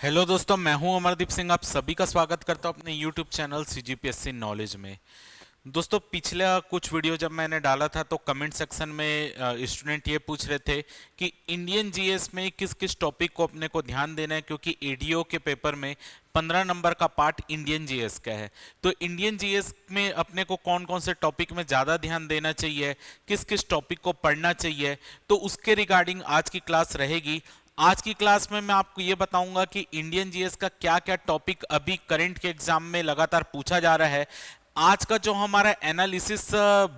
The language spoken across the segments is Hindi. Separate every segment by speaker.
Speaker 1: हेलो दोस्तों, मैं हूं अमरदीप सिंह। आप सभी का स्वागत करता हूं अपने यूट्यूब चैनल सीजीपीएससी नॉलेज में। दोस्तों, पिछला कुछ वीडियो जब मैंने डाला था तो कमेंट सेक्शन में स्टूडेंट ये पूछ रहे थे कि इंडियन जीएस में किस किस टॉपिक को अपने को ध्यान देना है, क्योंकि एडीओ के पेपर में 15 नंबर का पार्ट इंडियन जीएस का है। तो इंडियन जीएस में अपने को कौन कौन से टॉपिक में ज़्यादा ध्यान देना चाहिए, किस किस टॉपिक को पढ़ना चाहिए, तो उसके रिगार्डिंग आज की क्लास रहेगी। आज की क्लास में मैं आपको ये बताऊंगा कि इंडियन जीएस का क्या क्या टॉपिक अभी करंट के एग्जाम में लगातार पूछा जा रहा है। आज का जो हमारा एनालिसिस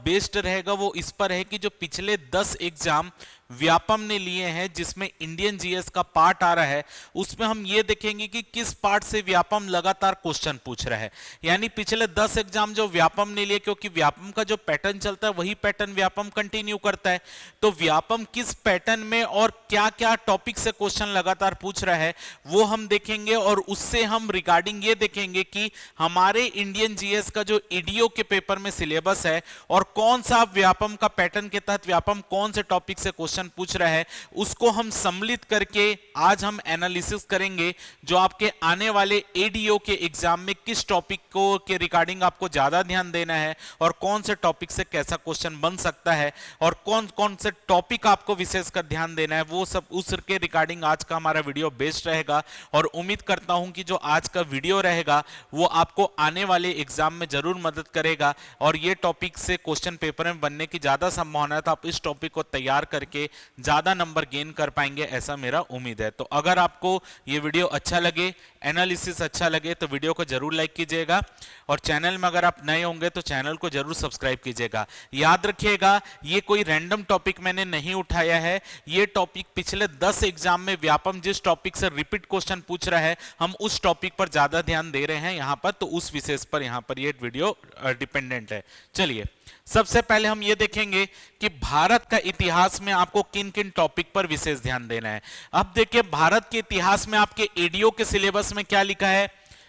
Speaker 1: बेस्ड रहेगा वो इस पर है कि जो पिछले 10 एग्जाम व्यापम ने लिए हैं जिसमें इंडियन जीएस का पार्ट आ रहा है, उसमें हम ये देखेंगे कि किस पार्ट से व्यापम लगातार क्वेश्चन पूछ रहा है। यानी पिछले 10 एग्जाम जो व्यापम ने लिए, क्योंकि व्यापम का जो पैटर्न चलता है वही पैटर्न व्यापम कंटिन्यू करता है। तो व्यापम किस पैटर्न में और क्या क्या टॉपिक से क्वेश्चन लगातार पूछ रहा है वो हम देखेंगे, और उससे हम रिगार्डिंग ये देखेंगे कि हमारे इंडियन जीएस का जो ईडीओ के पेपर में सिलेबस है और कौन सा व्यापम का पैटर्न के तहत व्यापम कौन से टॉपिक से क्वेश्चन पूछ रहा है, उसको हम सम्मिलित करके आज हम एनालिसिस करेंगे जो आपके आने वाले एडीओ के एग्जाम में किस टॉपिक को के रिगार्डिंग आपको ज्यादा ध्यान देना है और कौन से टॉपिक से कैसा क्वेश्चन बन सकता है और कौन कौन से टॉपिक आपको विशेषकर ध्यान देना है, वो सब उसके रिगार्डिंग आज का हमारा वीडियो बेस्ड रहेगा। और उम्मीद करता हूं कि जो आज का वीडियो रहेगा वो आपको आने वाले एग्जाम में जरूर मदद करेगा और ये टॉपिक से क्वेश्चन पेपर में बनने की ज्यादा संभावना है। तो आप इस टॉपिक को तैयार करके ज्यादा नंबर गेन कर पाएंगे, ऐसा मेरा उम्मीद है। तो अगर आपको ये वीडियो अच्छा लगे, एनालिसिस अच्छा लगे, तो वीडियो को जरूर लाइक कीजिएगा और चैनल में अगर आप नए होंगे तो चैनल को जरूर सब्सक्राइब कीजिएगा। याद रखिएगा, ये कोई रैंडम टॉपिक मैंने नहीं उठाया है, ये टॉपिक पिछले 10 एग्जाम में व्यापम जिस टॉपिक से रिपीट क्वेश्चन पूछ रहा है हम उस टॉपिक पर ज्यादा ध्यान दे रहे हैं यहाँ पर, तो उस विशेष पर यहाँ पर ये वीडियो डिपेंडेंट है। चलिए, सबसे पहले हम ये देखेंगे कि भारत का इतिहास में आपको किन किन टॉपिक पर विशेष ध्यान देना है। अब देखिए, भारत के इतिहास में आपके एडीओ के सिलेबस में क्या लिखा है?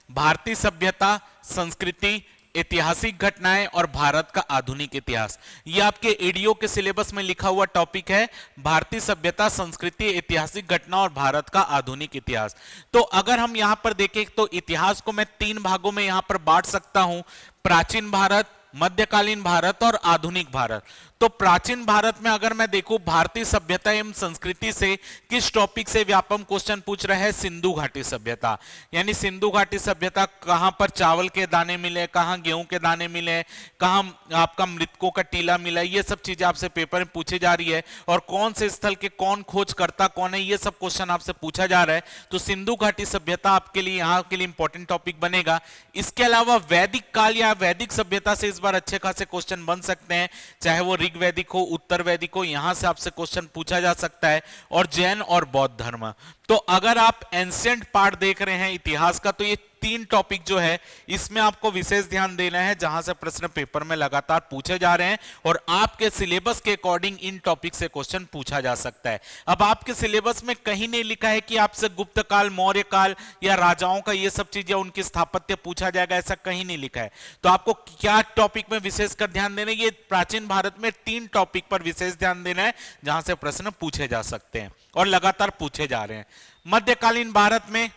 Speaker 1: भारतीय सभ्यता, संस्कृति, ऐतिहासिक घटनाएं और भारत का आधुनिक इतिहास। ये आपके एडीओ के सिलेबस में लिखा हुआ टॉपिक है, भारतीय सभ्यता, संस्कृति, ऐतिहासिक घटना और भारत का आधुनिक इतिहास। तो अगर हम यहां पर देखें तो इतिहास को मैं 3 भागों में यहां पर बांट सकता हूं: प्राचीन भारत, मध्यकालीन भारत और आधुनिक भारत। तो प्राचीन भारत में अगर मैं देखूं, भारतीय सभ्यता एवं संस्कृति से किस टॉपिक से व्यापम क्वेश्चन पूछ रहा है? सिंधु घाटी सभ्यता। यानी सिंधु घाटी सभ्यता, कहां पर चावल के दाने मिले, कहां गेहूं के दाने मिले, कहां आपका मृतकों का टीला मिला, ये सब चीजें आपसे पेपर में पूछी जा रही है। और कौन से स्थल के कौन खोजकर्ता कौन है, ये सब क्वेश्चन आपसे पूछा जा रहा है। तो सिंधु घाटी सभ्यता आपके लिए यहाँ के लिए इंपॉर्टेंट टॉपिक बनेगा। इसके अलावा वैदिक काल या वैदिक सभ्यता से इस बार अच्छे खासे क्वेश्चन बन सकते हैं, चाहे वो ऋग्वैदिक हो, उत्तर वैदिक हो, यहां से आपसे क्वेश्चन पूछा जा सकता है। और जैन और बौद्ध धर्म। तो अगर आप एंशिएंट पार्ट देख रहे हैं इतिहास का, तो ये 3 टॉपिक जो है इसमें आपको विशेष ध्यान देना है, जहां से प्रश्न पेपर में लगातार पूछे जा रहे हैं और आपके सिलेबस के अकॉर्डिंग इन टॉपिक से क्वेश्चन पूछा जा सकता है। अब आपके सिलेबस में कहीं नहीं लिखा है कि आपसे गुप्त काल, मौर्य काल या राजाओं का ये सब चीजें, उनकी स्थापत्य पूछा जाएगा, ऐसा कहीं नहीं लिखा है। तो आपको क्या टॉपिक में विशेषकर ध्यान देना है? ये प्राचीन भारत में 3 टॉपिक पर विशेष ध्यान देना है जहां से प्रश्न पूछे जा सकते हैं और लगातार पूछे जा रहे हैं। मध्यकालीन भारत में,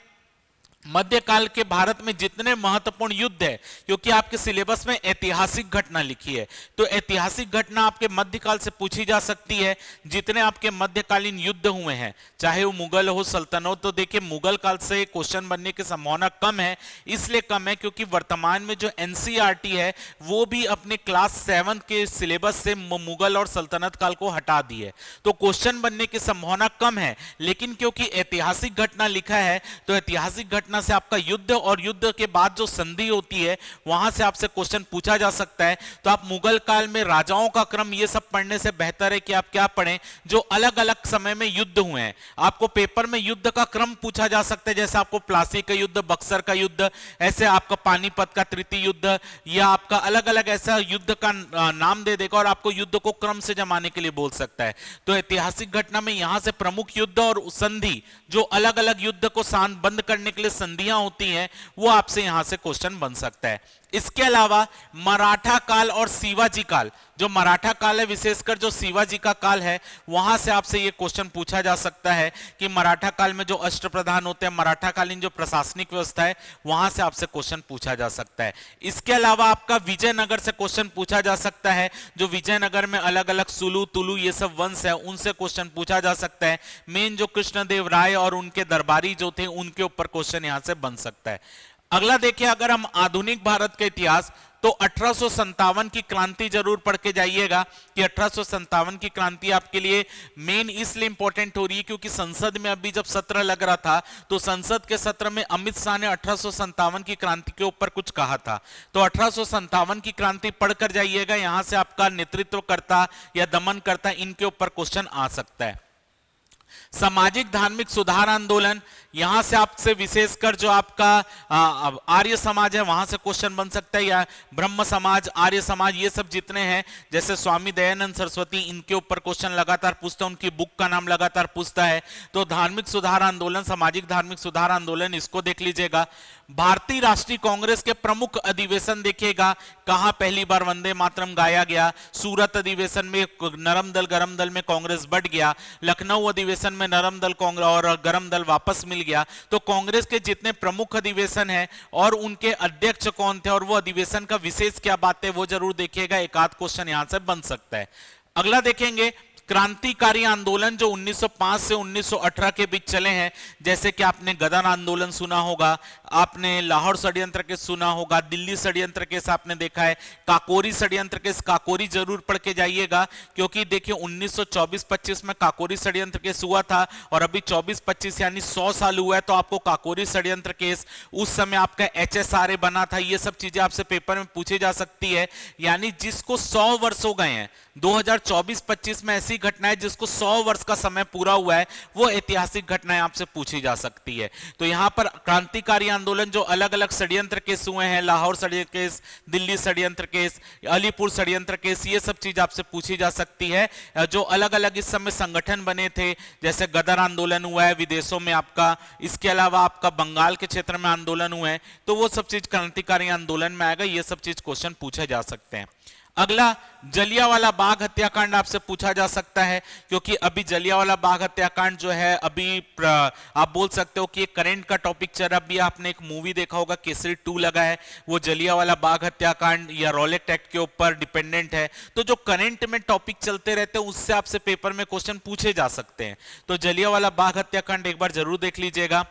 Speaker 1: मध्यकाल के भारत में जितने महत्वपूर्ण युद्ध है, क्योंकि आपके सिलेबस में ऐतिहासिक घटना लिखी है, तो ऐतिहासिक घटना आपके मध्यकाल से पूछी जा सकती है। जितने आपके मध्यकालीन युद्ध हुए हैं, चाहे वो मुगल हो, सल्तनत, तो देखिए मुगल काल से क्वेश्चन बनने की संभावना कम है। इसलिए कम है क्योंकि वर्तमान में जो एनसीईआरटी है वो भी अपने क्लास 7 के सिलेबस से मुगल और सल्तनत काल को हटा दी है, तो क्वेश्चन बनने की संभावना कम है। लेकिन क्योंकि ऐतिहासिक घटना लिखा है, तो ऐतिहासिक घटना से आपका युद्ध और युद्ध के बाद जो संधि होती है वहां से आपसे क्वेश्चन पूछा जा सकता है। तो आप मुगल काल में राजाओं का क्रम, ये सब पढ़ने से बेहतर है कि आप क्या पढ़ें, जो अलग अलग समय में युद्ध हुए हैं। आपको पेपर में युद्ध का क्रम पूछा जा सकता है, जैसे आपको प्लासी का युद्ध, बक्सर का युद्ध, ऐसे आपका पानीपत का तृतीय युद्ध, या आपका अलग अलग ऐसा युद्ध का नाम दे देगा और आपको युद्ध को क्रम से जमाने के लिए बोल सकता है। तो ऐतिहासिक घटना में यहां से प्रमुख युद्ध और संधि, जो अलग अलग युद्ध को बंद करने के लिए संधियां होती हैं, वो आपसे यहां से क्वेश्चन बन सकता है। इसके अलावा मराठा काल और शिवाजी काल, जो मराठा काल है विशेषकर जो शिवाजी का काल है, वहां से आपसे ये क्वेश्चन पूछा जा सकता है कि मराठा काल में जो अष्टप्रधान होते हैं, मराठा कालीन जो प्रशासनिक व्यवस्था है, वहां से आपसे क्वेश्चन पूछा जा सकता है। इसके अलावा आपका विजयनगर से क्वेश्चन पूछा जा सकता है, जो विजयनगर में अलग अलग सुलू तुलू ये सब वंश है, उनसे क्वेश्चन पूछा जा सकता है। मेन जो कृष्णदेव राय और उनके दरबारी जो थे, उनके ऊपर क्वेश्चन यहां से बन सकता है। अगला देखिए, अगर हम आधुनिक भारत का इतिहास, तो 1857 की क्रांति जरूर पढ़ के जाइएगा कि 1857 की क्रांति आपके लिए मेन इसलिए इंपॉर्टेंट हो रही है क्योंकि संसद में अभी जब सत्र लग रहा था, तो संसद के सत्र में अमित शाह ने 1857 की क्रांति के ऊपर कुछ कहा था। तो 1857 की क्रांति पढ़कर जाइएगा, यहां से आपका नेतृत्वकर्ता या दमनकर्ता इनके ऊपर क्वेश्चन आ सकता है। सामाजिक धार्मिक सुधार आंदोलन, यहां से आपसे विशेषकर जो आपका आर्य समाज है वहां से क्वेश्चन बन सकता है, या ब्रह्म समाज, आर्य समाज, ये सब जितने हैं जैसे स्वामी दयानंद सरस्वती, इनके ऊपर क्वेश्चन लगातार पूछता है, उनकी बुक का नाम लगातार पूछता है। तो धार्मिक सुधार आंदोलन, सामाजिक धार्मिक सुधार आंदोलन, इसको देख लीजिएगा। भारतीय राष्ट्रीय कांग्रेस के प्रमुख अधिवेशन देखिएगा, कहां पहली बार वंदे मातरम गाया गया। सूरत अधिवेशन में नरम दल गरम दल में कांग्रेस बढ़ गया, लखनऊ अधिवेशन में नरम दल कांग्रेस और गरम दल वापस मिल गया। तो कांग्रेस के जितने प्रमुख अधिवेशन हैं और उनके अध्यक्ष कौन थे और वो अधिवेशन का विशेष क्या बात है, वो जरूर देखिएगा, एक आध क्वेश्चन यहां से बन सकता है। अगला देखेंगे, क्रांतिकारी आंदोलन जो 1905 से 1918 के बीच चले हैं, जैसे कि आपने गदर आंदोलन सुना होगा, आपने लाहौर षड्यंत्र केस सुना होगा, दिल्ली षड्यंत्र केस आपने देखा है, काकोरी षड्यंत्र केस, काकोरी जरूर पढ़ के जाइएगा क्योंकि देखिए 1924-25 में काकोरी षड्यंत्र केस हुआ था और अभी 24-25 यानी 100 साल हुआ है, तो आपको काकोरी षड्यंत्र केस, उस समय आपका HSRA बना था, ये सब चीजें आपसे पेपर में पूछी जा सकती है। यानी जिसको 100 वर्ष हो गए हैं, 2024-25 में ऐसी घटना है जिसको 100 वर्ष का समय पूरा हुआ है, वो ऐतिहासिक घटनाएं आपसे पूछी जा सकती है। तो यहां पर क्रांतिकारी आंदोलन जो अलग अलग षड्यंत्र केस हुए हैं, लाहौर षड्यंत्र केस, दिल्ली षड्यंत्र केस, अलीपुर षड्यंत्र केस, ये सब चीज आपसे पूछी जा सकती है। जो अलग अलग इस समय संगठन बने थे, जैसे गदर आंदोलन हुआ है विदेशों में आपका, इसके अलावा आपका बंगाल के क्षेत्र में आंदोलन हुए हैं, तो वो सब चीज क्रांतिकारी आंदोलन में आएगा, ये सब चीज क्वेश्चन पूछे जा सकते हैं। अगला, जलियांवाला बाग हत्याकांड आपसे पूछा जा सकता है क्योंकि अभी जलियांवाला बाग हत्याकांड जो है अभी आप बोल सकते हो कि एक करंट का टॉपिक चल रहा। अभी आपने एक मूवी देखा होगा, केसरी 2 लगा है, वो जलियांवाला बाग हत्याकांड या रॉलेट एक्ट के ऊपर डिपेंडेंट है। तो जो करंट में टॉपिक चलते रहते हैं उससे आपसे पेपर में क्वेश्चन पूछे जा सकते हैं। तो जलियांवाला बाग हत्याकांड एक बार जरूर देख लीजिएगा।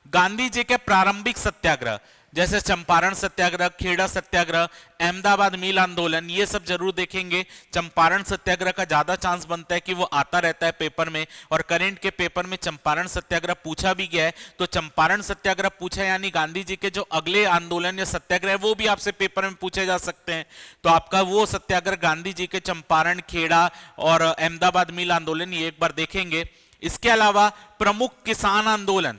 Speaker 1: गांधी जी के प्रारंभिक सत्याग्रह जैसे चंपारण सत्याग्रह, खेड़ा सत्याग्रह, अहमदाबाद मिल आंदोलन, ये सब जरूर देखेंगे। चंपारण सत्याग्रह का ज्यादा चांस बनता है कि वो आता रहता है पेपर में, और करंट के पेपर में चंपारण सत्याग्रह पूछा भी गया है। तो चंपारण सत्याग्रह पूछा यानी गांधी जी के जो अगले आंदोलन या सत्याग्रह वो भी आपसे पेपर में पूछे जा सकते हैं। तो आपका वो सत्याग्रह गांधी जी के चंपारण, खेड़ा और अहमदाबाद मिल आंदोलन, ये एक बार देखेंगे। इसके अलावा प्रमुख किसान आंदोलन,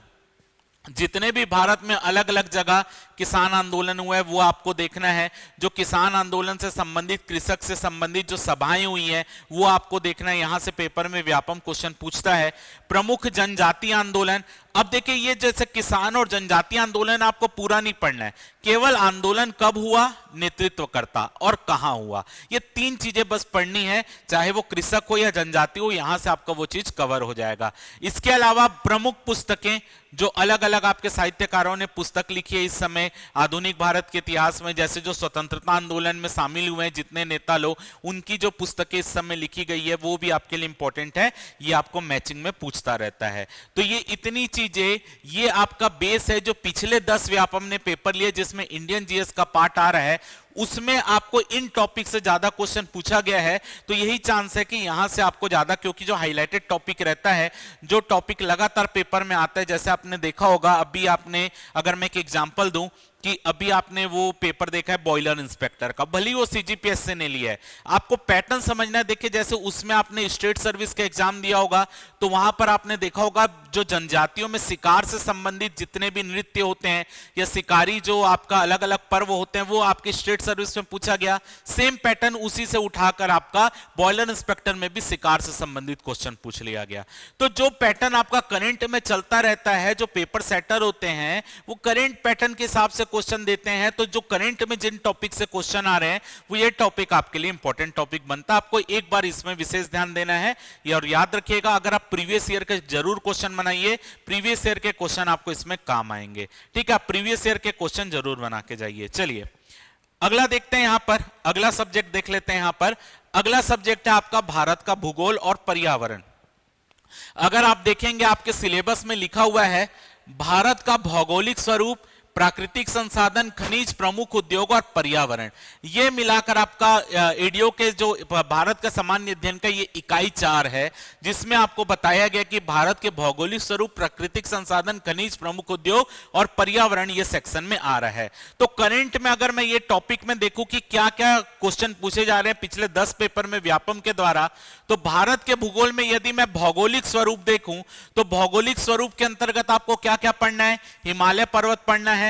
Speaker 1: जितने भी भारत में अलग अलग जगह किसान आंदोलन हुआ है वो आपको देखना है। जो किसान आंदोलन से संबंधित, कृषक से संबंधित जो सभाएं हुई हैं वो आपको देखना है, यहां से पेपर में व्यापम क्वेश्चन पूछता है। प्रमुख जनजातीय आंदोलन, अब देखिए ये जैसे किसान और जनजातीय आंदोलन आपको पूरा नहीं पढ़ना है, केवल आंदोलन कब हुआ, नेतृत्वकर्ता और कहां हुआ, ये 3 चीजें बस पढ़नी है, चाहे वो कृषक हो या जनजाति हो, यहां से आपका वो चीज कवर हो जाएगा। इसके अलावा प्रमुख पुस्तकें, जो अलग अलग आपके साहित्यकारों ने पुस्तक लिखी है इस समय आधुनिक भारत के इतिहास में, जैसे जो स्वतंत्रता आंदोलन में शामिल हुए हैं जितने नेता लोग, उनकी जो पुस्तकें इस समय लिखी गई है वो भी आपके लिए इंपॉर्टेंट है, ये आपको मैचिंग में पूछता रहता है। तो ये इतनी चीजें, ये आपका बेस है। जो पिछले 10 व्यापम ने पेपर लिए जिसमें इंडियन जीएस का पार्ट आ रहा है, उसमें आपको इन टॉपिक से ज्यादा क्वेश्चन पूछा गया है। तो यही चांस है कि यहां से आपको ज्यादा, क्योंकि जो हाईलाइटेड टॉपिक रहता है, जो टॉपिक लगातार पेपर में आता है, जैसे आपने देखा होगा, अभी आपने, अगर मैं एक एग्जांपल दूं कि अभी आपने वो पेपर देखा है बॉयलर इंस्पेक्टर का, भले ही वो सीजीपीएस से ने लिया है, आपको पैटर्न समझना है। देखिए जैसे उसमें आपने स्टेट सर्विस का एग्जाम दिया होगा, तो वहां पर आपने देखा होगा जो जनजातियों में शिकार से संबंधित जितने भी नृत्य होते हैं या शिकारी जो आपका अलग अलग पर्व होते हैं, वो आपके स्टेट सर्विस में पूछा गया। सेम पैटर्न उसी से उठाकर आपका बॉयलर इंस्पेक्टर में भी शिकार से संबंधित क्वेश्चन पूछ लिया गया। तो जो पैटर्न आपका करंट में चलता रहता है, जो पेपर सेटर होते हैं वो करंट पैटर्न के हिसाब से क्वेश्चन देते हैं तो जो करंट में जिन टॉपिक से क्वेश्चन आ रहे हैं वो ये टॉपिक आपके लिए इंपॉर्टेंट टॉपिक बनता है। आपको एक बार इसमें विशेष ध्यान देना है और याद रखिएगा, अगर आप प्रीवियस ईयर के जरूर क्वेश्चन बनाइए, प्रीवियस ईयर के क्वेश्चन आपको इसमें काम आएंगे। ठीक है, आप प्रीवियस ईयर के क्वेश्चन जरूर बना के जाइए। चलिए अगला देखते हैं, यहां पर अगला सब्जेक्ट देख लेते हैं। यहां पर अगला सब्जेक्ट है आपका भारत का भूगोल और पर्यावरण। अगर आप देखेंगे आपके सिलेबस में लिखा हुआ है भारत का भौगोलिक स्वरूप, प्राकृतिक संसाधन, खनिज, प्रमुख उद्योग और पर्यावरण। ये मिलाकर आपका एडीओ के जो भारत का सामान्य अध्ययन का ये इकाई 4 है, जिसमें आपको बताया गया कि भारत के भौगोलिक स्वरूप, प्राकृतिक संसाधन, खनिज, प्रमुख उद्योग और पर्यावरण ये सेक्शन में आ रहा है। तो करंट में अगर मैं ये टॉपिक में देखूं कि क्या क्या क्वेश्चन पूछे जा रहे हैं पिछले 10 पेपर में व्यापम के द्वारा, तो भारत के भूगोल में यदि मैं भौगोलिक स्वरूप देखूं तो भौगोलिक स्वरूप के अंतर्गत आपको क्या क्या पढ़ना है? हिमालय पर्वत पढ़ना है,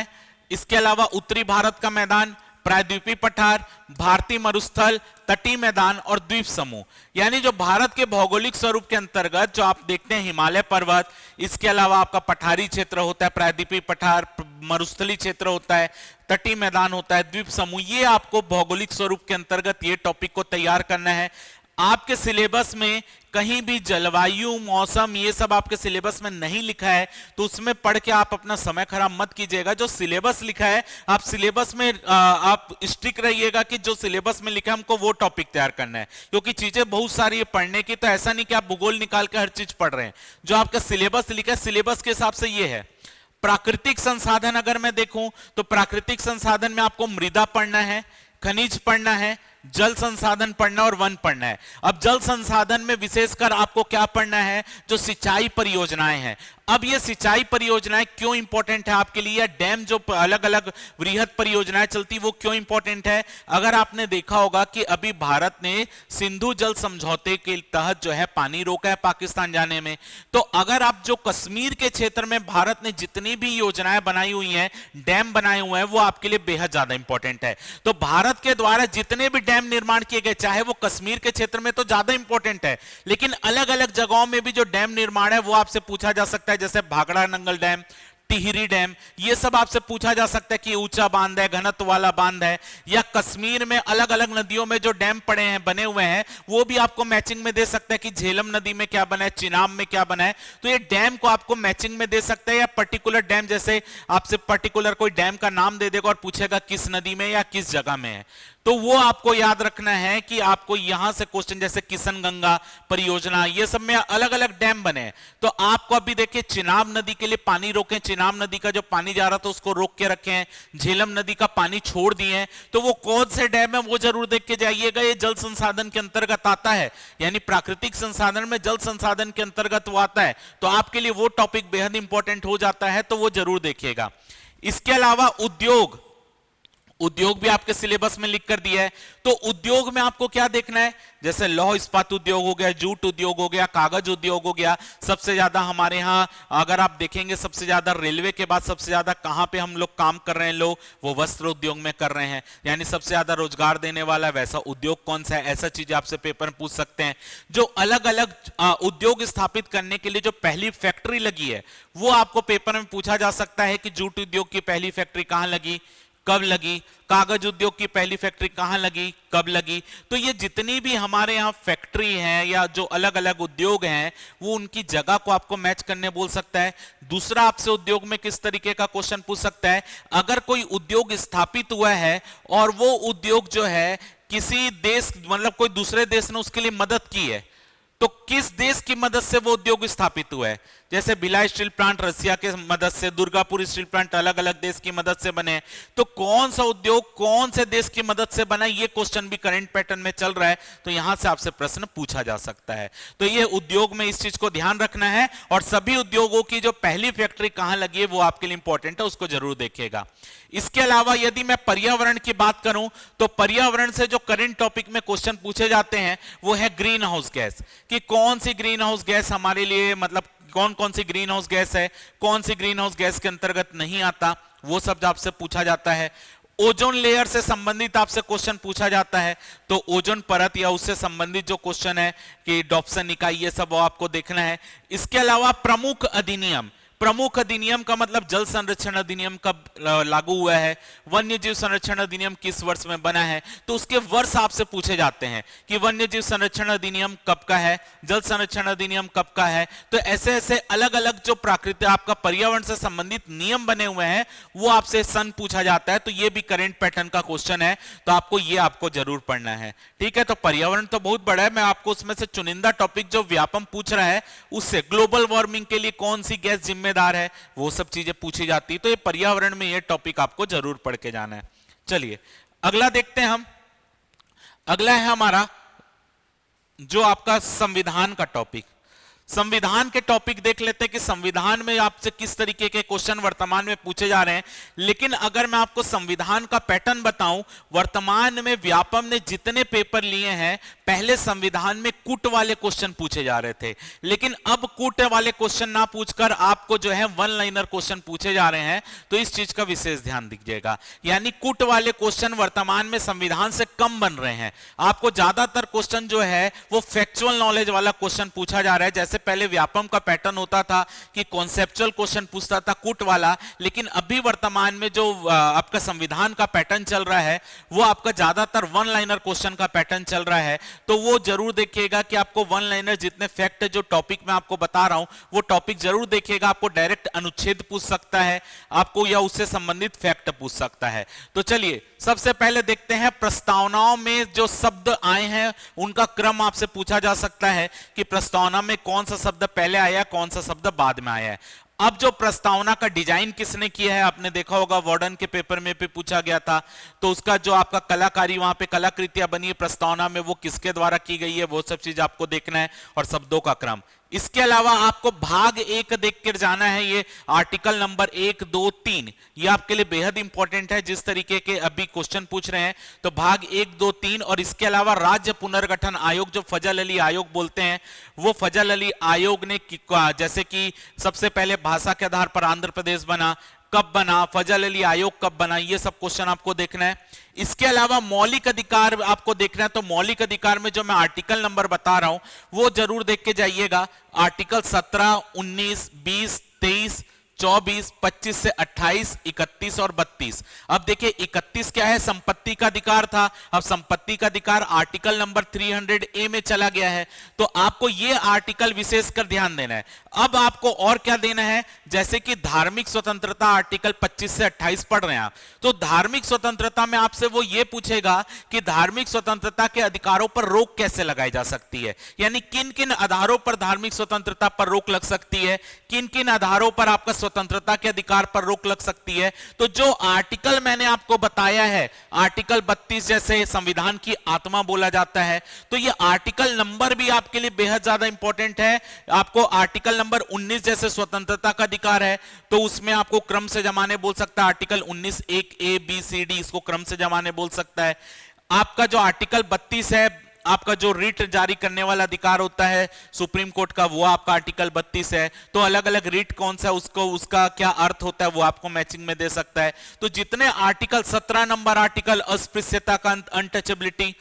Speaker 1: इसके अलावा उत्तरी भारत का मैदान, प्रायद्वीपीय पठार, भारतीय मरुस्थल, तटीय मैदान और द्वीप समूह। यानी जो भारत के भौगोलिक स्वरूप के अंतर्गत जो आप देखते हैं हिमालय पर्वत, इसके अलावा आपका पठारी क्षेत्र होता है, प्रायद्वीपीय पठार, मरुस्थली क्षेत्र होता है, तटीय मैदान होता है, द्वीप समूह, ये आपको भौगोलिक स्वरूप के अंतर्गत ये टॉपिक को तैयार करना है। आपके सिलेबस में कहीं भी जलवायु, मौसम, ये सब आपके सिलेबस में नहीं लिखा है तो उसमें पढ़ के आप अपना समय खराब मत कीजिएगा। जो सिलेबस लिखा है आप सिलेबस में आप स्टिक रहिएगा कि जो सिलेबस में लिखा है हमको वो टॉपिक तैयार करना है, क्योंकि चीजें बहुत सारी है पढ़ने की। तो ऐसा नहीं कि आप भूगोल निकाल के हर चीज पढ़ रहे हैं। जो आपका सिलेबस लिखा है सिलेबस के हिसाब से ये है। प्राकृतिक संसाधन अगर मैं देखूं तो प्राकृतिक संसाधन में आपको मृदा पढ़ना है, खनिज पढ़ना है, जल संसाधन पढ़ना और वन पढ़ना है। अब जल संसाधन में विशेषकर आपको क्या पढ़ना है? जो सिंचाई परियोजनाएं हैं। अब ये सिंचाई परियोजनाएं क्यों इंपॉर्टेंट है आपके लिए? डैम जो अलग अलग वृहद परियोजनाएं चलती वो क्यों इंपॉर्टेंट है? अगर आपने देखा होगा कि अभी भारत ने सिंधु जल समझौते के तहत जो है पानी रोका है पाकिस्तान जाने में, तो अगर आप जो कश्मीर के क्षेत्र में भारत ने जितनी भी योजनाएं बनाई हुई हैं, डैम बनाए हुए हैं, वो आपके लिए बेहद ज्यादा इंपॉर्टेंट है। तो भारत के द्वारा जितने भी डैम निर्माण किए गए, चाहे वो कश्मीर के क्षेत्र में तो ज्यादा इंपॉर्टेंट है, लेकिन अलग अलग जगहों में भी जो डैम निर्माण है वो आपसे पूछा जा सकता है, जैसे भाखड़ा नंगल डैम, टिहरी डैम, ये सब आपसे पूछा जा सकता है कि ऊंचा बांध है, घनत्व वाला बांध है, या कश्मीर में अलग अलग नदियों में जो डैम पड़े हैं, बने हुए हैं, वो भी आपको मैचिंग में दे सकता है कि झेलम नदी में क्या बना है, चिनाब में क्या बना है। तो ये डैम को आपको मैचिंग में दे सकता है, या पर्टिकुलर डैम, जैसे आपसे पर्टिकुलर कोई डैम का नाम दे देगा और पूछेगा किस नदी में या किस जगह में है, तो वो आपको याद रखना है कि आपको यहां से क्वेश्चन, जैसे किशन गंगा परियोजना, ये सब में अलग अलग डैम बने हैं। तो आपको अभी देखिए चिनाब नदी के लिए पानी रोकें, चिनाब नदी का जो पानी जा रहा था उसको रोक के रखे हैं, झेलम नदी का पानी छोड़ दिए हैं, तो वो कौन से डैम है वो जरूर देख के जाइएगा। ये जल संसाधन के अंतर्गत आता है, यानी प्राकृतिक संसाधन में जल संसाधन के अंतर्गत वो आता है, तो आपके लिए वो टॉपिक बेहद इंपॉर्टेंट हो जाता है, तो वो जरूर देखिएगा। इसके अलावा उद्योग भी आपके सिलेबस में लिख कर दिया है। तो उद्योग में आपको क्या देखना है? जैसे लौह इस्पात उद्योग हो गया, जूट उद्योग हो गया, कागज उद्योग हो गया। सबसे ज्यादा हमारे यहाँ अगर आप देखेंगे सबसे ज्यादा रेलवे के बाद सबसे ज्यादा कहां पे हम लोग काम कर रहे हैं, लोग वो वस्त्र उद्योग में कर रहे हैं, यानी सबसे ज्यादा रोजगार देने वाला वैसा उद्योग कौन सा है, ऐसा चीज आपसे पेपर में पूछ सकते हैं। जो अलग अलग उद्योग स्थापित करने के लिए जो पहली फैक्ट्री लगी है वो आपको पेपर में पूछा जा सकता है कि जूट उद्योग की पहली फैक्ट्री कहां लगी, कब लगी, कागज उद्योग की पहली फैक्ट्री कहां लगी, कब लगी। तो ये जितनी भी हमारे यहाँ फैक्ट्री है या जो अलग अलग उद्योग हैं वो उनकी जगह को आपको मैच करने बोल सकता है। दूसरा आपसे उद्योग में किस तरीके का क्वेश्चन पूछ सकता है? अगर कोई उद्योग स्थापित हुआ है और वो उद्योग जो है किसी देश, मतलब कोई दूसरे देश ने उसके लिए मदद की है, तो किस देश की मदद से वो उद्योग स्थापित हुआ है? जैसे भिलाई स्टील प्लांट रसिया के मदद से, दुर्गापुर स्टील प्लांट अलग अलग देश की मदद से बने, तो कौन सा उद्योग कौन से देश की मदद से बना, ये क्वेश्चन भी करंट पैटर्न में चल रहा है, तो यहां से आपसे प्रश्न पूछा जा सकता है। तो ये उद्योग में इस चीज को ध्यान रखना है, और सभी उद्योगों की जो पहली फैक्ट्री कहां लगी है वो आपके लिए इंपॉर्टेंट है, उसको जरूर देखिएगा। इसके अलावा यदि मैं पर्यावरण की बात करूं तो पर्यावरण से जो करंट टॉपिक में क्वेश्चन पूछे जाते हैं वो है ग्रीन हाउस गैस, कि कौन सी ग्रीन हाउस गैस हमारे लिए, मतलब कौन कौन सी ग्रीन हाउस गैस है, कौन सी ग्रीन हाउस गैस के अंतर्गत नहीं आता, वो सब आपसे पूछा जाता है। ओजोन लेयर से संबंधित आपसे क्वेश्चन पूछा जाता है, तो ओजोन परत या उससे संबंधित जो क्वेश्चन है कि डॉप्सन इकाई, ये सब आपको देखना है। इसके अलावा प्रमुख अधिनियम, प्रमुख अधिनियम का मतलब जल संरक्षण अधिनियम कब लागू हुआ है, वन्य जीव संरक्षण अधिनियम किस वर्ष में बना है, तो उसके वर्ष आपसे पूछे जाते हैं कि वन्य जीव संरक्षण अधिनियम कब का है, जल संरक्षण अधिनियम कब का है। तो ऐसे ऐसे अलग अलग जो प्राकृतिक आपका पर्यावरण से संबंधित नियम बने हुए हैं वो आपसे सन पूछा जाता है। तो ये भी करंट पैटर्न का क्वेश्चन है, तो आपको जरूर पढ़ना है। ठीक है, तो पर्यावरण तो बहुत बड़ा है, मैं आपको उसमें से चुनिंदा टॉपिक जो व्यापम पूछ रहा है उससे ग्लोबल वार्मिंग के लिए कौन सी गैस जिम्मेदार है वो सब चीजें पूछी जाती है। तो ये पर्यावरण में ये टॉपिक आपको जरूर पढ़ के जाना है। चलिए अगला देखते हैं हम। अगला है हमारा जो आपका संविधान का टॉपिक। संविधान के टॉपिक देख लेते हैं कि संविधान में आपसे किस तरीके के क्वेश्चन वर्तमान में पूछे जा रहे हैं। लेकिन अगर मैं आपको संविधान का पैटर्न बताऊं, वर्तमान में व्यापम ने जितने पेपर लिए हैं पहले संविधान में कूट वाले क्वेश्चन पूछे जा रहे थे, लेकिन अब कूट वाले क्वेश्चन ना पूछकर आपको जो है वन लाइनर क्वेश्चन पूछे जा रहे हैं। तो इस चीज का विशेष ध्यान दीजिएगा, यानी कूट वाले क्वेश्चन वर्तमान में संविधान से कम बन रहे हैं। आपको ज्यादातर क्वेश्चन जो है वो फैक्चुअल नॉलेज वाला क्वेश्चन पूछा जा रहा है। जैसे पहले व्यापम का पैटर्न होता था कि कॉन्सेप्चुअल क्वेश्चन पूछता था कूट वाला, लेकिन अभी वर्तमान में जो आपका संविधान का पैटर्न चल रहा है वो आपका ज्यादातर वन लाइनर क्वेश्चन का पैटर्न चल रहा है। तो वो जरूर देखिएगा कि आपको वन लाइनर जितने फैक्ट जो टॉपिक में आपको बता रहा हूं वो टॉपिक जरूर देखिएगा। आपको डायरेक्ट अनुच्छेद पूछ सकता है आपको, या उससे संबंधित फैक्ट पूछ सकता है। तो चलिए सबसे पहले देखते हैं प्रस्तावनाओं में जो शब्द आए हैं उनका क्रम आपसे पूछा जा सकता है कि प्रस्तावना में कौन सा शब्द पहले आया, कौन सा शब्द बाद में आया है। अब जो प्रस्तावना का डिजाइन किसने किया है आपने देखा होगा, वार्डन के पेपर में भी पूछा गया था। तो उसका जो आपका कलाकारी वहां पे कलाकृतियां बनी है प्रस्तावना में वो किसके द्वारा की गई है वो सब चीज आपको देखना है, और शब्दों का क्रम। इसके अलावा आपको भाग 1 देख कर जाना है, ये आर्टिकल नंबर 1, 2, 3 ये आपके लिए बेहद इंपॉर्टेंट है जिस तरीके के अभी क्वेश्चन पूछ रहे हैं। तो भाग 1, 2, 3 और इसके अलावा राज्य पुनर्गठन आयोग जो फजल अली आयोग बोलते हैं वो फजल अली आयोग ने जैसे कि सबसे पहले भाषा के आधार पर आंध्र प्रदेश बना, कब बना, फजल अली आयोग कब बना, ये सब क्वेश्चन आपको देखना है। इसके अलावा मौलिक अधिकार आपको देखना है। तो मौलिक अधिकार में जो मैं आर्टिकल नंबर बता रहा हूं वो जरूर देख के जाइएगा। आर्टिकल 17, 19, 20, 23, 24, 25 से 28, 31 और 32। अब देखिए 31 क्या है, संपत्ति का अधिकार था। अब संपत्ति का अधिकार आर्टिकल नंबर 300A में चला गया है। तो आपको ये आर्टिकल विशेषकर ध्यान देना है। अब आपको और क्या देना है, जैसे कि धार्मिक स्वतंत्रता आर्टिकल 25 से 28 पढ़ रहे हैं आप, तो धार्मिक स्वतंत्रता में आपसे वो ये पूछेगा कि धार्मिक स्वतंत्रता के अधिकारों पर रोक कैसे लगाई जा सकती है, यानी किन किन आधारों पर धार्मिक स्वतंत्रता पर रोक लग सकती है, किन किन आधारों पर आपका स्वतंत्रता के अधिकार पर रोक लग सकती है। तो जो आर्टिकल मैंने आपको बताया है, आर्टिकल 32 जैसे संविधान की आत्मा बोला जाता है, तो ये आर्टिकल नंबर भी आपके लिए बेहद ज्यादा इंपॉर्टेंट है। आपको आर्टिकल नंबर 19 जैसे स्वतंत्रता का अधिकार है तो उसमें आपको क्रम से जमाने बोल सकता है, article 19 1 A B C D इसको क्रम से जमाने बोल सकता है। आपका जो आर्टिकल 32 है, आपका जो रिट जारी करने वाला अधिकार होता है सुप्रीम कोर्ट का, वो आपका आर्टिकल 32 है। तो अलग अलग रिट कौन सा उसको उसका क्या अर्थ होता है वो आपको मैचिंग में दे सकता है। तो जितने आर्टिकल 17 नंबर आर्टिकल अस्पृश्यता का अनटचेबिलिटी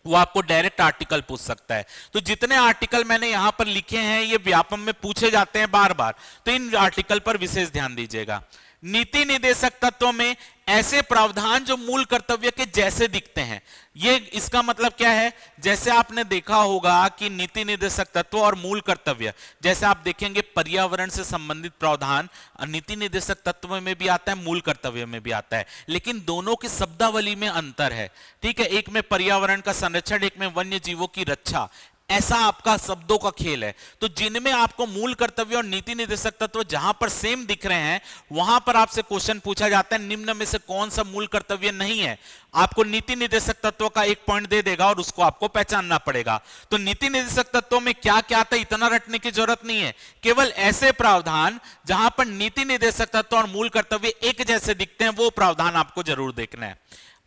Speaker 1: वो आपको डायरेक्ट आर्टिकल पूछ सकता है। तो जितने आर्टिकल मैंने यहां पर लिखे हैं ये व्यापम में पूछे जाते हैं बार बार, तो इन आर्टिकल पर विशेष ध्यान दीजिएगा। नीति निर्देशक तत्व में ऐसे प्रावधान जो मूल कर्तव्य के जैसे दिखते हैं, ये इसका मतलब क्या है, जैसे आपने देखा होगा कि नीति निर्देशक तत्व और मूल कर्तव्य, जैसे आप देखेंगे पर्यावरण से संबंधित प्रावधान नीति निर्देशक तत्व में भी आता है, मूल कर्तव्य में भी आता है, लेकिन दोनों की शब्दावली में अंतर है। ठीक है, एक में पर्यावरण का संरक्षण, एक में वन्य जीवों की रक्षा, ऐसा आपका शब्दों का खेल है। तो जिनमें आपको मूल कर्तव्य और नीति निर्देशक तत्व जहां पर सेम दिख रहे हैं वहां पर आपसे क्वेश्चन पूछा जाता है निम्न में से कौन सा मूल कर्तव्य नहीं है। आपको नीति निर्देशक तत्व का एक पॉइंट दे देगा और उसको आपको पहचानना पड़ेगा। तो नीति निर्देशक तत्वों में क्या क्या आता है इतना रटने की जरूरत नहीं है, केवल ऐसे प्रावधान जहां पर नीति निर्देशक तत्व और मूल कर्तव्य एक जैसे दिखते हैं वो प्रावधान आपको जरूर देखना है।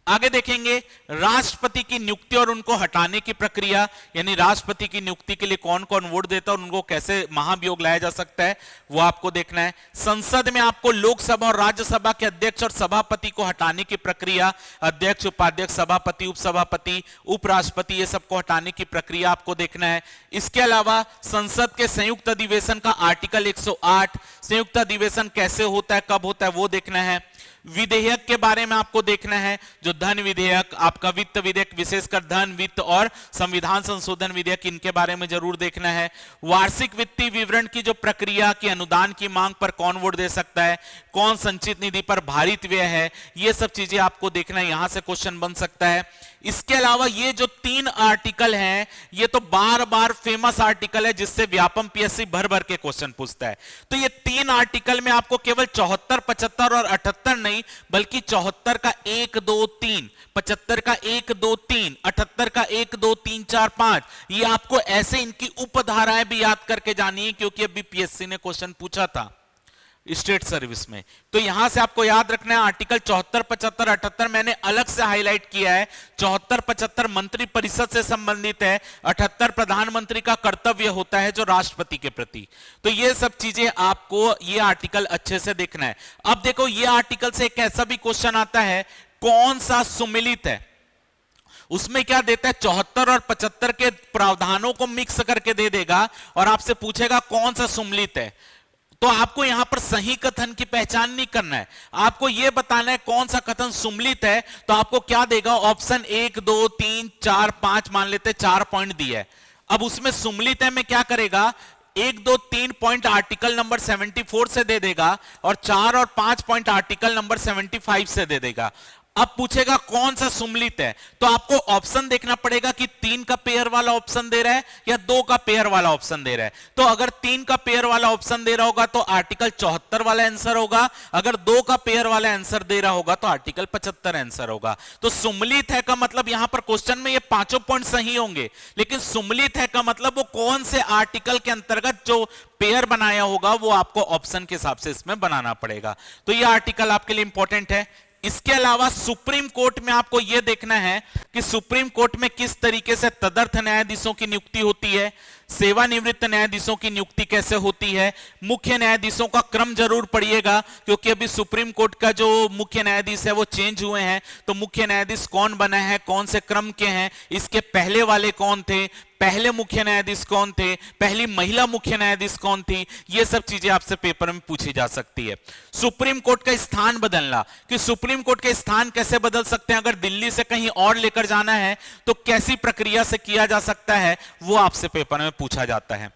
Speaker 1: आगे देखेंगे राष्ट्रपति की नियुक्ति और उनको हटाने की प्रक्रिया, यानी राष्ट्रपति की नियुक्ति के लिए कौन कौन वोट देता है और उनको कैसे महाभियोग लाया जा सकता है, वो आपको देखना है। संसद में आपको लोकसभा और राज्यसभा के अध्यक्ष और सभापति को हटाने की प्रक्रिया, अध्यक्ष, उपाध्यक्ष, सभापति, उपसभापति, उपराष्ट्रपति, ये सबको हटाने की प्रक्रिया आपको देखना है। इसके अलावा संसद के संयुक्त अधिवेशन का आर्टिकल 108, संयुक्त अधिवेशन कैसे होता है, कब होता है, वो देखना है। विधेयक के बारे में आपको देखना है, जो धन विधेयक, आपका वित्त विधेयक, विशेषकर धन, वित्त और संविधान संशोधन विधेयक, इनके बारे में जरूर देखना है। वार्षिक वित्तीय विवरण की जो प्रक्रिया की अनुदान की मांग पर कौन वोट दे सकता है, कौन संचित निधि पर भारित व्यय है, ये सब चीजें आपको देखना है, यहां से क्वेश्चन बन सकता है। इसके अलावा ये जो 3 आर्टिकल हैं, ये तो बार बार फेमस आर्टिकल है जिससे व्यापम पीएससी भर भर के क्वेश्चन पूछता है। तो ये 3 आर्टिकल में आपको केवल 74, 75 और 78 नहीं, बल्कि 74 का 1, 2, 3, 75 का 1, 2, 3, 78 का 1, 2, 3, 4, 5, ये आपको ऐसे इनकी उपधाराएं भी याद करके जानी है, क्योंकि अभी पीएससी ने क्वेश्चन पूछा था स्टेट सर्विस में। तो यहां से आपको याद रखना है आर्टिकल 74, 75, 78 मैंने अलग से हाईलाइट किया है। 74, 75 मंत्री परिषद से संबंधित है, 78 प्रधानमंत्री का कर्तव्य होता है जो राष्ट्रपति के प्रति। तो ये सब चीजें आपको ये आर्टिकल अच्छे से देखना है। अब देखो ये आर्टिकल से एक ऐसा भी क्वेश्चन आता है, कौन सा सुमिलित है, उसमें क्या देता है, 74 और 75 के प्रावधानों को मिक्स करके दे देगा और आपसे पूछेगा कौन सा सुमिलित है। तो आपको यहां पर सही कथन की पहचान नहीं करना है, आपको यह बताना है कौन सा कथन सुमिलित है। तो आपको क्या देगा, ऑप्शन 1, 2, 3, 4, 5, मान लेते 4 पॉइंट दिया है। अब उसमें सुमिलित है में क्या करेगा, 1, 2, 3 पॉइंट आर्टिकल नंबर 74 से दे देगा और 4 और 5 पॉइंट आर्टिकल नंबर 75 से दे देगा। अब पूछेगा कौन सा सुमिलित है, तो आपको ऑप्शन देखना पड़ेगा कि 3 का पेयर वाला ऑप्शन दे रहा है या 2 का पेयर वाला ऑप्शन दे रहा है। तो अगर 3 का पेयर वाला ऑप्शन दे रहा होगा तो आर्टिकल 74 वाला आंसर होगा, अगर 2 का पेयर वाला आंसर दे रहा होगा तो आर्टिकल 75 आंसर होगा। तो सुमिलित है का मतलब यहां पर क्वेश्चन में ये 5 पॉइंट सही होंगे, लेकिन सुमिलित है का मतलब वो कौन से आर्टिकल के अंतर्गत जो पेयर बनाया होगा वो आपको ऑप्शन के हिसाब से इसमें बनाना पड़ेगा। तो ये आर्टिकल आपके लिए इंपॉर्टेंट है। इसके अलावा सुप्रीम कोर्ट में आपको यह देखना है कि सुप्रीम कोर्ट में किस तरीके से तदर्थ न्यायाधीशों की नियुक्ति होती है, सेवानिवृत्त न्यायाधीशों की नियुक्ति कैसे होती है, मुख्य न्यायाधीशों का क्रम जरूर पढ़िएगा, क्योंकि अभी सुप्रीम कोर्ट का जो मुख्य न्यायाधीश है वो चेंज हुए हैं। तो मुख्य न्यायाधीश कौन बना है, कौन से क्रम के हैं, इसके पहले वाले कौन थे, पहले मुख्य न्यायाधीश कौन थे, पहली महिला मुख्य न्यायाधीश कौन थी, ये सब चीजें आपसे पेपर में पूछी जा सकती है। सुप्रीम कोर्ट का स्थान बदलना, कि सुप्रीम कोर्ट के स्थान कैसे बदल सकते हैं, अगर दिल्ली से कहीं और लेकर जाना है तो कैसी प्रक्रिया से किया जा सकता है, वो आपसे पेपर में पूछा जाता है।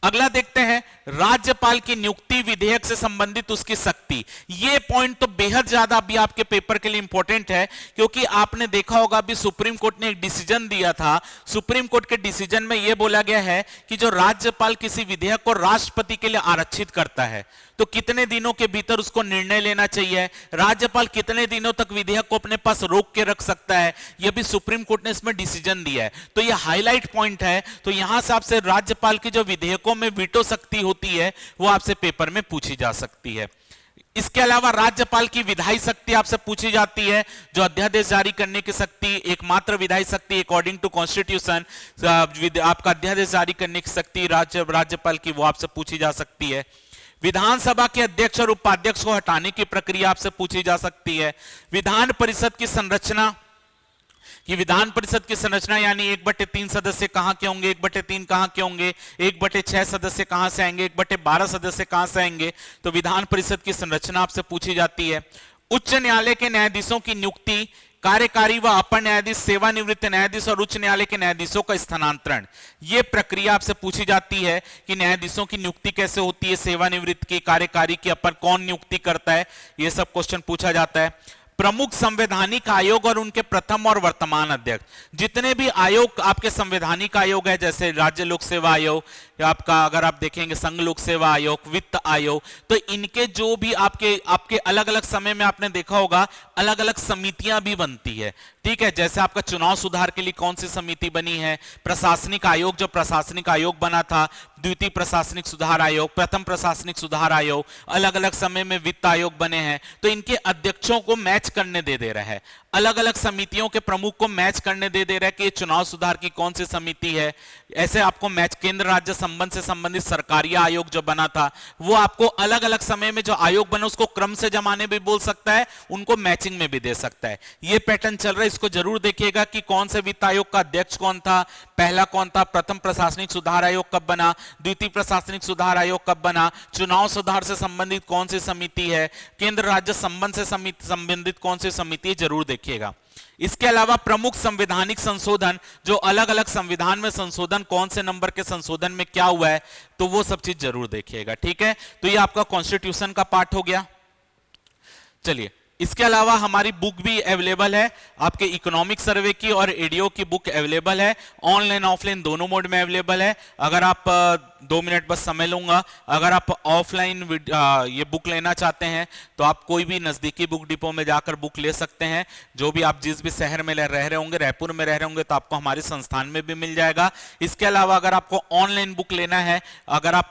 Speaker 1: अगला देखते हैं राज्यपाल की नियुक्ति विधेयक से संबंधित उसकी शक्ति। ये पॉइंट तो बेहद ज्यादा अभी आपके पेपर के लिए इंपॉर्टेंट है, क्योंकि आपने देखा होगा अभी सुप्रीम कोर्ट ने एक डिसीजन दिया था। सुप्रीम कोर्ट के डिसीजन में यह बोला गया है कि जो राज्यपाल किसी विधेयक को राष्ट्रपति के लिए आरक्षित करता है तो कितने दिनों के भीतर उसको निर्णय लेना चाहिए, राज्यपाल कितने दिनों तक विधेयक को अपने पास रोक के रख सकता है, यह भी सुप्रीम कोर्ट ने इसमें डिसीजन दिया है। तो यह हाईलाइट पॉइंट है। तो यहां से आपसे राज्यपाल की जो विधेयकों में वीटो शक्ति होती है वो आपसे पेपर में पूछी जा सकती है। इसके अलावा राज्यपाल की विधायी शक्ति आपसे पूछी जाती है, जो अध्यादेश जारी करने की शक्ति, एकमात्र विधायी शक्ति अकॉर्डिंग टू कॉन्स्टिट्यूशन, आपका अध्यादेश जारी करने की शक्ति राज्यपाल की, वो आपसे पूछी जा सकती है। विधानसभा के अध्यक्ष और उपाध्यक्ष को हटाने की प्रक्रिया आपसे पूछी जा सकती है। विधान परिषद की संरचना, कि विधान परिषद की संरचना यानी 1/3 सदस्य कहां के होंगे, 1/3 कहां के होंगे, 1/6 सदस्य कहां से आएंगे, 1/12 सदस्य कहां से आएंगे, तो विधान परिषद की संरचना आपसे पूछी जाती है। उच्च न्यायालय के न्यायाधीशों की नियुक्ति, कार्यकारी व अपर न्यायाधीश, सेवानिवृत्त न्यायाधीश और उच्च न्यायालय के न्यायाधीशों का स्थानांतरण, यह प्रक्रिया आपसे पूछी जाती है कि न्यायाधीशों की नियुक्ति कैसे होती है, सेवानिवृत्त की, कार्यकारी की, अपर कौन नियुक्ति करता है, यह सब क्वेश्चन पूछा जाता है। प्रमुख संवैधानिक आयोग और उनके प्रथम और वर्तमान अध्यक्ष, जितने भी आयोग आपके संवैधानिक आयोग है, जैसे राज्य लोक सेवा आयोग, आपका अगर आप देखेंगे संघ लोक सेवा आयोग, वित्त आयोग, तो इनके जो भी आपके अलग अलग समय में आपने देखा होगा अलग अलग समितियां भी बनती है। ठीक है, जैसे आपका चुनाव सुधार के लिए कौन सी समिति बनी है, प्रशासनिक आयोग जो प्रशासनिक आयोग बना था, द्वितीय प्रशासनिक सुधार आयोग, प्रथम प्रशासनिक सुधार आयोग, अलग अलग समय में वित्त आयोग बने हैं। तो इनके अध्यक्षों को मैच करने दे रहा है। अलग अलग समितियों के प्रमुख को मैच करने दे रहा है कि ये चुनाव सुधार की कौन सी समिति है। ऐसे आपको मैच, केंद्र राज्य संबंध से संबंधित सरकारी आयोग जो बना था वो आपको अलग अलग समय में जो आयोग बना उसको क्रम से जमाने भी बोल सकता है, उनको मैचिंग में भी दे सकता है। ये पैटर्न चल रहा है, इसको जरूर देखिएगा कि कौन से वित्त आयोग का अध्यक्ष कौन था, पहला कौन था, प्रथम प्रशासनिक सुधार आयोग कब बना, द्वितीय प्रशासनिक सुधार आयोग कब बना, चुनाव सुधार से संबंधित कौन सी समिति है, केंद्र राज्य संबंध से संबंधित कौन सी समिति है, जरूर देखिएगा। इसके अलावा प्रमुख संवैधानिक संशोधन, जो अलग अलग संविधान में संशोधन, कौन से नंबर के संशोधन में क्या हुआ है, तो वो सब चीज जरूर देखिएगा। ठीक है, तो ये आपका कॉन्स्टिट्यूशन का पार्ट हो गया। चलिए, इसके अलावा हमारी बुक भी अवेलेबल है, आपके इकोनॉमिक सर्वे की और एडीओ की बुक अवेलेबल है, ऑनलाइन ऑफलाइन दोनों मोड में अवेलेबल है। अगर आप 2 मिनट बस समय लूंगा, अगर आप ऑफलाइन ये बुक लेना चाहते हैं तो आप कोई भी नजदीकी बुक डिपो में जाकर बुक ले सकते हैं। जो भी आप जिस भी शहर में रह रहे होंगे, रायपुर में रह रहे होंगे तो आपको हमारे संस्थान में भी मिल जाएगा। इसके अलावा अगर आपको ऑनलाइन बुक लेना है, अगर आप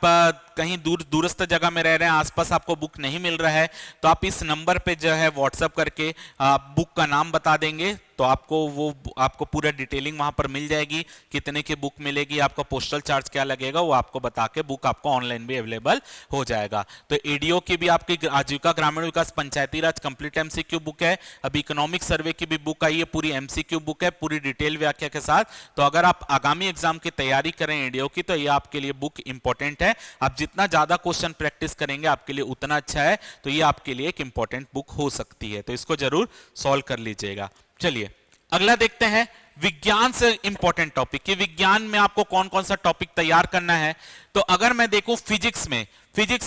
Speaker 1: कहीं दूरस्थ जगह में रह रहे हैं, आसपास आपको बुक नहीं मिल रहा है, तो आप इस नंबर पे जो है व्हाट्सएप करके बुक का नाम बता देंगे तो आपको पूरा डिटेलिंग वहां पर मिल जाएगी, कितने की बुक मिलेगी, आपका पोस्टल चार्ज क्या लगेगा, वो आपको बता के बुक आपको ऑनलाइन भी अवेलेबल हो जाएगा। तो एडीओ की भी आपकी आजीविका ग्रामीण विकास पंचायती राज कंप्लीट एमसीक्यू बुक है, अभी इकोनॉमिक सर्वे की भी बुक आई है, पूरी एमसीक्यू बुक है, पूरी डिटेल व्याख्या के साथ। तो अगर आप आगामी एग्जाम की तैयारी करें एडीओ की, तो ये आपके लिए बुक इंपॉर्टेंट है। आप जितना ज्यादा क्वेश्चन प्रैक्टिस करेंगे आपके लिए उतना अच्छा है, तो ये आपके लिए एक इंपॉर्टेंट बुक हो सकती है, तो इसको जरूर सॉल्व कर लीजिएगा। चलिए अगला देखते हैं, विज्ञान से इंपॉर्टेंट टॉपिक कि विज्ञान में आपको कौन कौन सा टॉपिक तैयार करना है। तो अगर मैं देखूं फिजिक्स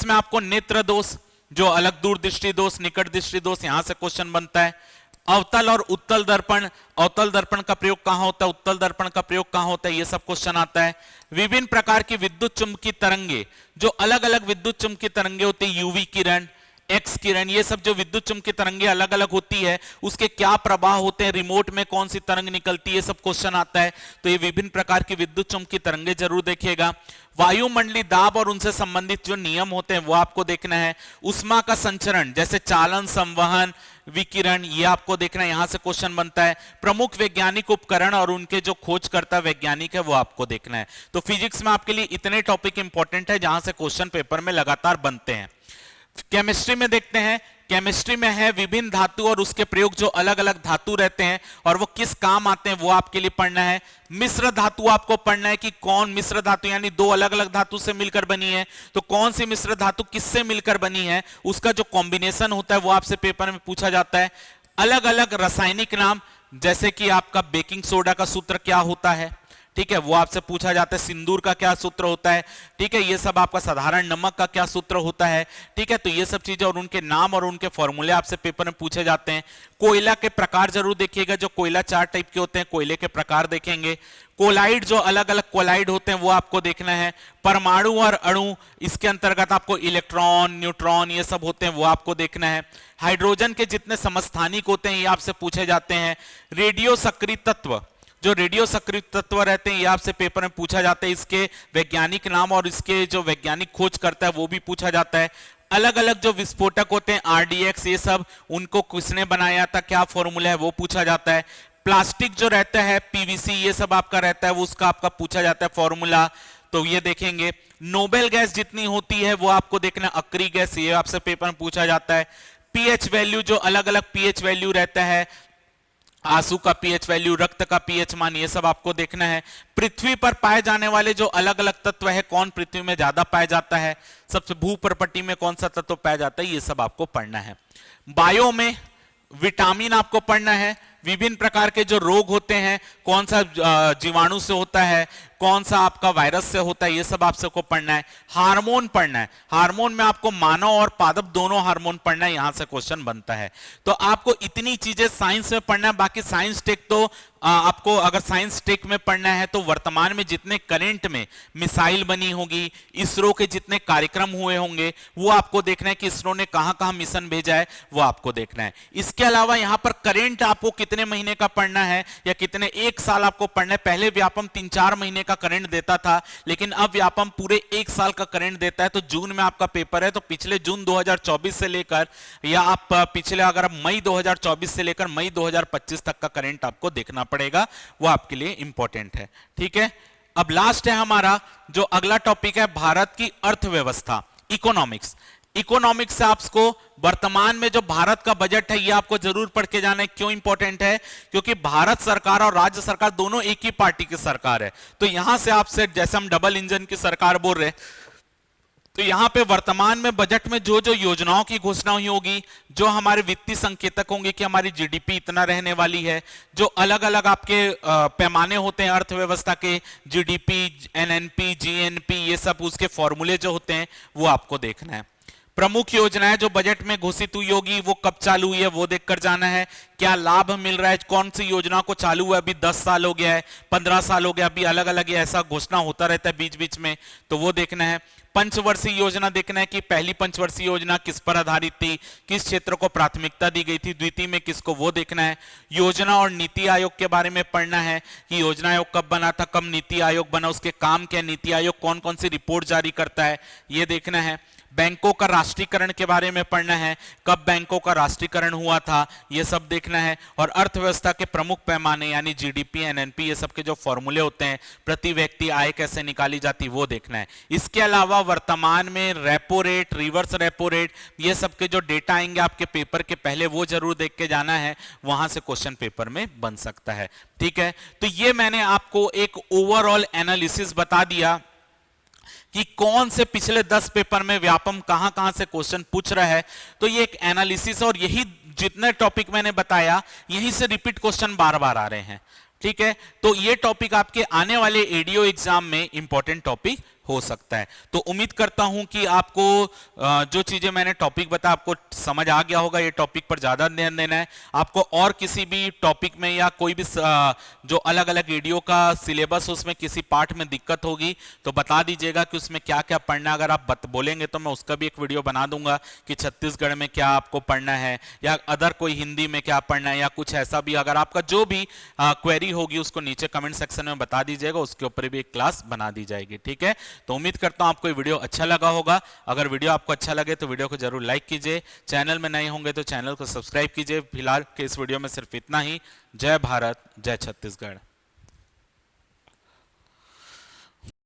Speaker 1: में आपको नेत्र दोष, जो अलग दूरदृष्टि दोष, निकट दृष्टि दोष, यहां से क्वेश्चन बनता है। अवतल और उत्तल दर्पण, अवतल दर्पण का प्रयोग कहां होता है, उत्तल दर्पण का प्रयोग कहां होता है, ये सब क्वेश्चन आता है। विभिन्न प्रकार की विद्युत चुंबकीय तरंगे, जो अलग अलग विद्युत चुंबकीय तरंगे होती है, यूवी किरण, एक्स किरण, ये सब जो विद्युत चुंबकीय तरंगे अलग अलग होती है, उसके क्या प्रवाह होते हैं, रिमोट में कौन सी तरंग निकलती है, सब क्वेश्चन आता है। तो ये विभिन्न प्रकार की विद्युत चुंबकीय तरंगे जरूर देखिएगा। वायुमंडलीय दाब और उनसे संबंधित जो नियम होते हैं वो आपको देखना है। उष्मा का संचरण, जैसे चालन, संवहन, विकिरण, ये आपको देखना है, यहां से क्वेश्चन बनता है। प्रमुख वैज्ञानिक उपकरण और उनके जो खोजकर्ता वैज्ञानिक है वो आपको देखना है। तो फिजिक्स में आपके लिए इतने टॉपिक इंपॉर्टेंट है जहां से क्वेश्चन पेपर में लगातार बनते हैं। केमिस्ट्री में देखते हैं, केमिस्ट्री में है विभिन्न धातु और उसके प्रयोग, जो अलग अलग धातु रहते हैं और वो किस काम आते हैं वो आपके लिए पढ़ना है। मिश्र धातु आपको पढ़ना है कि कौन मिश्र धातु, यानी दो अलग अलग धातु से मिलकर बनी है, तो कौन सी मिश्र धातु किससे मिलकर बनी है, उसका जो कॉम्बिनेशन होता है वो आपसे पेपर में पूछा जाता है। अलग अलग रासायनिक नाम, जैसे कि आपका बेकिंग सोडा का सूत्र क्या होता है, ठीक है, वो आपसे पूछा जाता है। सिंदूर का क्या सूत्र होता है, ठीक है, ये सब आपका साधारण नमक का क्या सूत्र होता है, ठीक है, तो ये सब चीजें और उनके नाम और उनके फॉर्मूले आपसे पेपर में पूछे जाते हैं। कोयला के प्रकार जरूर देखिएगा, जो कोयला 4 टाइप के होते हैं, कोयले के प्रकार देखेंगे। कोलाइड, जो अलग अलग कोलाइड होते हैं वो आपको देखना है। परमाणु और अणु, इसके अंतर्गत आपको इलेक्ट्रॉन, न्यूट्रॉन, ये सब होते हैं वो आपको देखना है। हाइड्रोजन के जितने समस्थानिक होते हैं ये आपसे पूछे जाते हैं। रेडियो सक्रिय तत्व, जो रेडियो सक्रिय तत्व रहते हैं ये आपसे पेपर में पूछा जाता है, इसके वैज्ञानिक नाम और इसके जो वैज्ञानिक खोज करता है वो भी पूछा जाता है। अलग अलग जो विस्फोटक होते हैं, आरडीएक्स, ये सब, उनको किसने बनाया था, क्या फॉर्मूला है, वो पूछा जाता है। प्लास्टिक जो रहता है, पीवीसी, ये सब आपका रहता है, वो उसका आपका पूछा जाता है फॉर्मूला, तो ये देखेंगे। नोबेल गैस जितनी होती है वो आपको देखना, अक्री गैस, ये आपसे पेपर में पूछा जाता है। पीएच वैल्यू, जो अलग अलग पीएच वैल्यू रहता है, आंसू का पीएच वैल्यू, रक्त का पीएच मान, ये सब आपको देखना है। पृथ्वी पर पाए जाने वाले जो अलग अलग तत्व है, कौन पृथ्वी में ज्यादा पाया जाता है, सबसे भूपर्पटी में कौन सा तत्व पाया जाता है, ये सब आपको पढ़ना है। बायो में विटामिन आपको पढ़ना है। विभिन्न प्रकार के जो रोग होते हैं, कौन सा जीवाणु से होता है, कौन सा आपका वायरस से होता है, ये सब आप सबको पढ़ना है। हार्मोन पढ़ना है, हार्मोन में आपको मानव और पादप दोनों हार्मोन पढ़ना है, यहां से क्वेश्चन बनता है। तो आपको इतनी चीजें साइंस में पढ़ना है। बाकी साइंस टेक तो आपको, अगर साइंस टेक में पढ़ना है तो वर्तमान में जितने करंट में मिसाइल बनी होगी, इसरो के जितने कार्यक्रम हुए होंगे वो आपको देखना है कि इसरो ने कहां कहां मिशन भेजा है, वो आपको देखना है। इसके अलावा यहां पर करंट आपको कितने कितने महीने का पढ़ना है या कितने, एक साल आपको पढ़ना है। पहले व्यापम 3-4 महीने का करंट देता था, लेकिन अब व्यापम पूरे एक साल का करंट देता है। तो जून में आपका पेपर है, तो पिछले जून 2024 से लेकर, या आप पिछले अगर मई 2024 से लेकर मई 2025 तक का करंट आपको देखना पड़ेगा, वो आपके लिए इंपॉर्टेंट है। ठीक है, अब लास्ट है हमारा जो अगला टॉपिक है, भारत की अर्थव्यवस्था, इकोनॉमिक्स। इकोनॉमिक्स से आपको वर्तमान में जो भारत का बजट है, ये आपको जरूर पढ़ के जाना है। क्यों इंपॉर्टेंट है? क्योंकि भारत सरकार और राज्य सरकार दोनों एक ही पार्टी की सरकार है। तो यहां से आपसे, जैसे हम डबल इंजन की सरकार बोल रहे हैं, तो यहां पे वर्तमान में बजट में जो जो योजनाओं की घोषणा हुई होगी, जो हमारे वित्तीय संकेतक होंगे कि हमारी जीडीपी इतना रहने वाली है, जो अलग अलग आपके पैमाने होते हैं अर्थव्यवस्था के, जीडीपी, एनएनपी, जीएनपी, ये सब उसके फॉर्मूले जो होते हैं, वो आपको देखना है। प्रमुख योजनाएं जो बजट में घोषित हुई होगी, वो कब चालू हुई है, वो देखकर जाना है। क्या लाभ मिल रहा है, कौन सी योजना को चालू हुआ, अभी 10 साल हो गया है, 15 साल हो गया, अभी अलग अलग ऐसा घोषणा होता रहता है बीच बीच में, तो वो देखना है। पंचवर्षीय योजना देखना है कि पहली पंचवर्षीय योजना किस पर आधारित थी, किस क्षेत्र को प्राथमिकता दी गई थी, द्वितीय में किसको, वो देखना है। योजना और नीति आयोग के बारे में पढ़ना है कि योजना आयोग कब बना था, कब नीति आयोग बना, उसके काम क्या, नीति आयोग कौन कौन सी रिपोर्ट जारी करता है, ये देखना है। बैंकों का राष्ट्रीयकरण के बारे में पढ़ना है, कब बैंकों का राष्ट्रीयकरण हुआ था, ये सब देखना है। और अर्थव्यवस्था के प्रमुख पैमाने यानी जीडीपी, एनएनपी, ये सब के जो फॉर्मूले होते हैं, प्रति व्यक्ति आय कैसे निकाली जाती, वो देखना है। इसके अलावा वर्तमान में repo rate, reverse repo rate, ये सब के जो डेटा आएंगे आपके पेपर के पहले, वो जरूर देख के जाना है, वहां से क्वेश्चन पेपर में बन सकता है। ठीक है, तो ये मैंने आपको एक ओवरऑल एनालिसिस बता दिया कि कौन से पिछले 10 पेपर में व्यापम कहां कहां से क्वेश्चन पूछ रहा है। तो ये एक एनालिसिस, और यही जितने टॉपिक मैंने बताया, यहीं से रिपीट क्वेश्चन बार बार आ रहे हैं। ठीक है, तो ये टॉपिक आपके आने वाले एडीओ एग्जाम में इंपॉर्टेंट टॉपिक हो सकता है। तो उम्मीद करता हूं कि आपको जो चीजें मैंने टॉपिक बताया, आपको समझ आ गया होगा। ये टॉपिक पर ज्यादा ध्यान देना है आपको। और किसी भी टॉपिक में या कोई भी जो अलग अलग वीडियो का सिलेबस, उसमें किसी पार्ट में दिक्कत होगी तो बता दीजिएगा कि उसमें क्या क्या पढ़ना है। अगर आप बोलेंगे तो मैं उसका भी एक वीडियो बना दूंगा कि छत्तीसगढ़ में क्या आपको पढ़ना है, या अदर कोई हिंदी में क्या पढ़ना है, या कुछ ऐसा भी। अगर आपका जो भी क्वेरी होगी उसको नीचे कमेंट सेक्शन में बता दीजिएगा, उसके ऊपर भी एक क्लास बना दी जाएगी। ठीक है, तो उम्मीद करता हूं आपको ये वीडियो अच्छा लगा होगा। अगर वीडियो आपको अच्छा लगे तो वीडियो को जरूर लाइक कीजिए, चैनल में नए होंगे तो चैनल को सब्सक्राइब कीजिए। फिलहाल के इस वीडियो में सिर्फ इतना ही। जय भारत, जय छत्तीसगढ़।